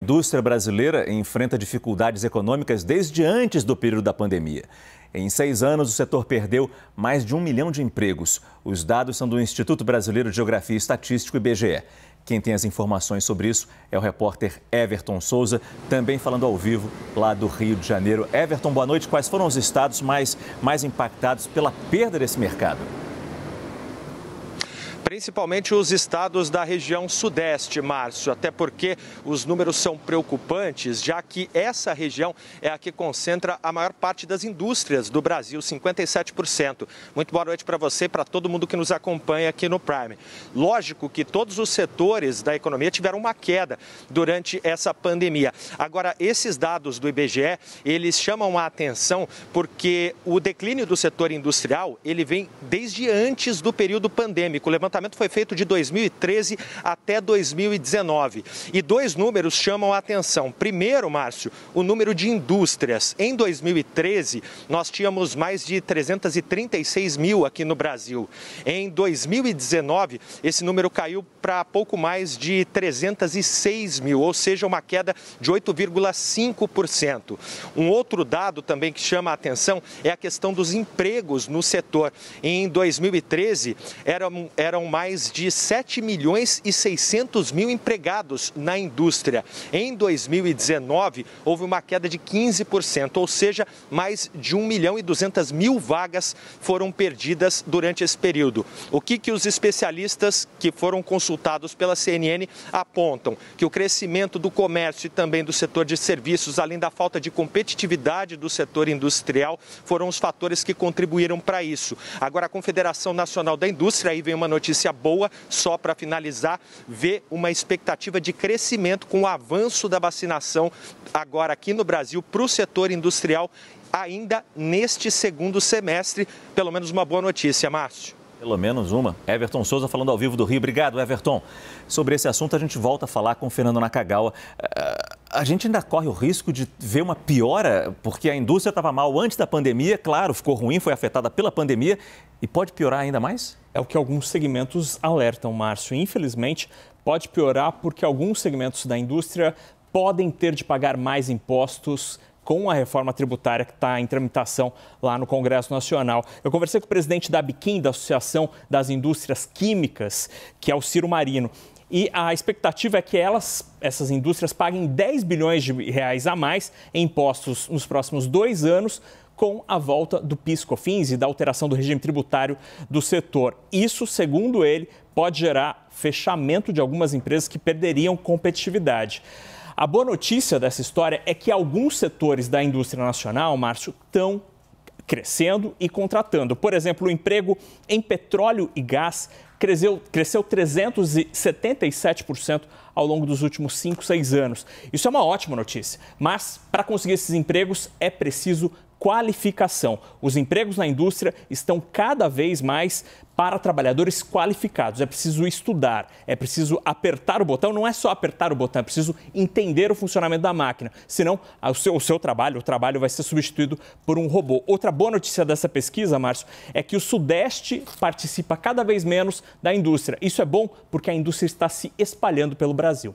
A indústria brasileira enfrenta dificuldades econômicas desde antes do período da pandemia. Em 6 anos, o setor perdeu mais de 1 milhão de empregos. Os dados são do Instituto Brasileiro de Geografia e Estatística, IBGE. Quem tem as informações sobre isso é o repórter Everton Souza, também falando ao vivo lá do Rio de Janeiro. Everton, boa noite. Quais foram os estados mais impactados pela perda desse mercado? Principalmente os estados da região sudeste, Márcio, até porque os números são preocupantes, já que essa região é a que concentra a maior parte das indústrias do Brasil, 57%. Muito boa noite para você e para todo mundo que nos acompanha aqui no Prime. Lógico que todos os setores da economia tiveram uma queda durante essa pandemia. Agora, esses dados do IBGE, eles chamam a atenção porque o declínio do setor industrial, ele vem desde antes do período pandêmico. O levantamento foi feito de 2013 até 2019 e 2 números chamam a atenção. Primeiro, Márcio, o número de indústrias. Em 2013, nós tínhamos mais de 336 mil aqui no Brasil. Em 2019, esse número caiu para pouco mais de 306 mil, ou seja, uma queda de 8,5%. Um outro dado também que chama a atenção é a questão dos empregos no setor. Em 2013, eram mais de 7 milhões e 600 mil empregados na indústria. Em 2019, houve uma queda de 15%, ou seja, mais de 1 milhão e 200 mil vagas foram perdidas durante esse período. O que os especialistas que foram consultados pela CNN apontam? Que o crescimento do comércio e também do setor de serviços, além da falta de competitividade do setor industrial, foram os fatores que contribuíram para isso. Agora, a Confederação Nacional da Indústria, aí vem uma notícia boa, só para finalizar, vê uma expectativa de crescimento com o avanço da vacinação agora aqui no Brasil para o setor industrial ainda neste segundo semestre. Pelo menos uma boa notícia, Márcio. Pelo menos uma. Everton Souza falando ao vivo do Rio. Obrigado, Everton. Sobre esse assunto, a gente volta a falar com o Fernando Nakagawa. A gente ainda corre o risco de ver uma piora, porque a indústria estava mal antes da pandemia, claro, ficou ruim, foi afetada pela pandemia e pode piorar ainda mais? É o que alguns segmentos alertam, Márcio. Infelizmente, pode piorar porque alguns segmentos da indústria podem ter de pagar mais impostos com a reforma tributária que está em tramitação lá no Congresso Nacional. Eu conversei com o presidente da ABIQUIM, da Associação das Indústrias Químicas, que é o Ciro Marino. E a expectativa é que essas indústrias paguem 10 bilhões de reais a mais em impostos nos próximos 2 anos, com a volta do PIS/COFINS e da alteração do regime tributário do setor. Isso, segundo ele, pode gerar fechamento de algumas empresas que perderiam competitividade. A boa notícia dessa história é que alguns setores da indústria nacional, Márcio, estão crescendo e contratando. Por exemplo, o emprego em petróleo e gás cresceu 377% ao longo dos últimos 5, 6 anos. Isso é uma ótima notícia, mas para conseguir esses empregos é preciso qualificação. Os empregos na indústria estão cada vez mais para trabalhadores qualificados. É preciso estudar, é preciso apertar o botão. Não é só apertar o botão, é preciso entender o funcionamento da máquina. Senão, o seu trabalho vai ser substituído por um robô. Outra boa notícia dessa pesquisa, Márcio, é que o Sudeste participa cada vez menos da indústria. Isso é bom porque a indústria está se espalhando pelo Brasil.